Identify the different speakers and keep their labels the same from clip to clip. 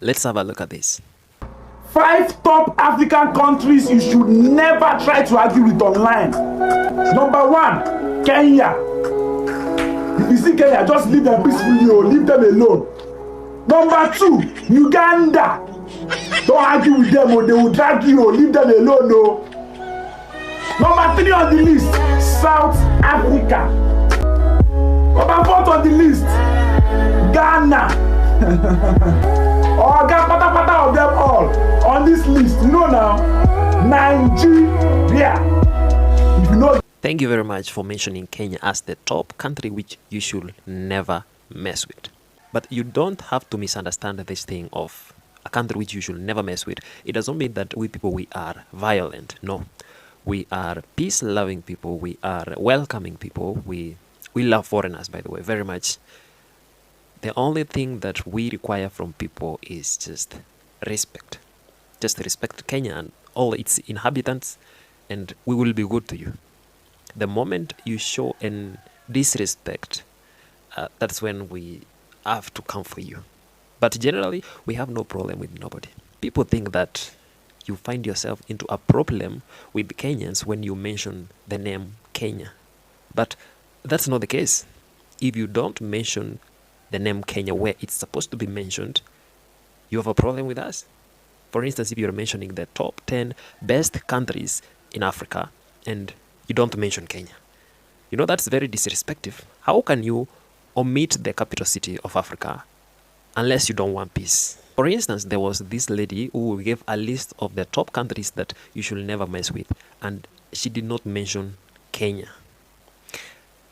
Speaker 1: Let's have a look at this.
Speaker 2: 5 top African countries you should never try to argue with online. Number 1, Kenya. If you see Kenya, just leave them peacefully or leave them alone. Number 2, Uganda. Don't argue with them or they will drag you or leave them alone. No. Number 3 on the list, South Africa. Number 4 on the list, Ghana. Pata of them all on this list. You know now, Nigeria. If you know.
Speaker 1: Thank you very much for mentioning Kenya as the top country which you should never mess with. But you don't have to misunderstand this thing of a country which you should never mess with. It doesn't mean that we people, we are violent. No. We are peace-loving people. We are welcoming people. We love foreigners, by the way, very much. The only thing that we require from people is just respect. Just respect Kenya and all its inhabitants, and we will be good to you. The moment you show an disrespect, that's when we have to come for you. But generally, we have no problem with nobody. People think that you find yourself into a problem with Kenyans when you mention the name Kenya. But that's not the case. If you don't mention the name Kenya where it's supposed to be mentioned, you have a problem with us. For instance, if you're mentioning the top 10 best countries in Africa and you don't mention Kenya, you know that's very disrespectful. How can you omit the capital city of Africa unless you don't want peace? For instance, there was this lady who gave a list of the top countries that you should never mess with, and she did not mention Kenya.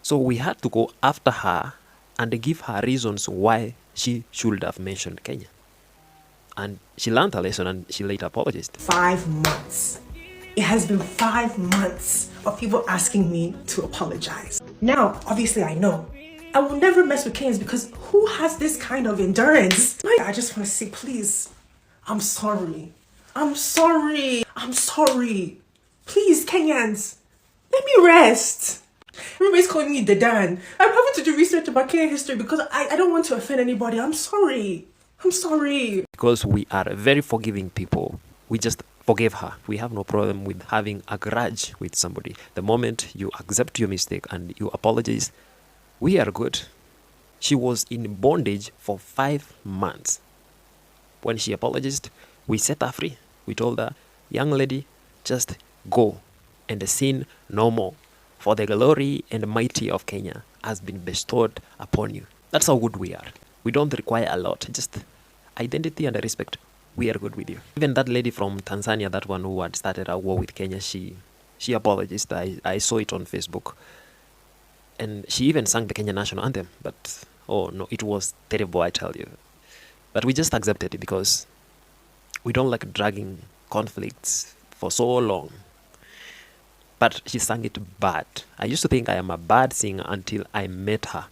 Speaker 1: So we had to go after her and give her reasons why she should have mentioned Kenya. And she learned her lesson and she later apologized.
Speaker 3: 5 months. It has been 5 months of people asking me to apologize. Now, obviously I know. I will never mess with Kenyans because who has this kind of endurance? I just want to say, please, I'm sorry. I'm sorry. I'm sorry. Please, Kenyans, let me rest. Everybody's calling me Dedan. I'm having to do research about Kenyan history because I don't want to offend anybody. I'm sorry. I'm sorry.
Speaker 1: Because we are very forgiving people. We just forgive her. We have no problem with having a grudge with somebody. The moment you accept your mistake and you apologize, we are good. She was in bondage for 5 months. When she apologized, we set her free. We told her, young lady, just go and sin no more. For the glory and mighty of Kenya has been bestowed upon you. That's how good we are. We don't require a lot. Just identity and respect. We are good with you. Even that lady from Tanzania, that one who had started a war with Kenya, she apologized. I saw it on Facebook. And she even sang the Kenya national anthem. But, oh no, it was terrible, I tell you. But we just accepted it because we don't like dragging conflicts for so long. But she sang it bad. I used to think I am a bad singer until I met her.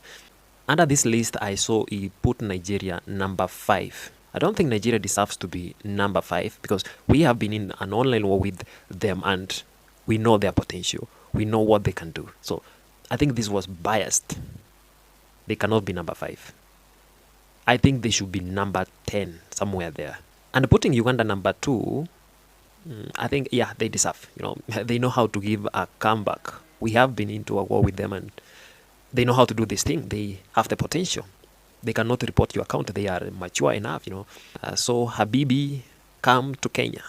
Speaker 1: Under this list, I saw he put Nigeria number 5. I don't think Nigeria deserves to be number 5 because we have been in an online war with them and we know their potential. We know what they can do. So I think this was biased. They cannot be number 5. I think they should be number 10, somewhere there. And putting Uganda number 2, I think, yeah, they deserve. You know, they know how to give a comeback. We have been into a war with them and they know how to do this thing. They have the potential. They cannot report your account. They are mature enough, you know. So Habibi, come to Kenya.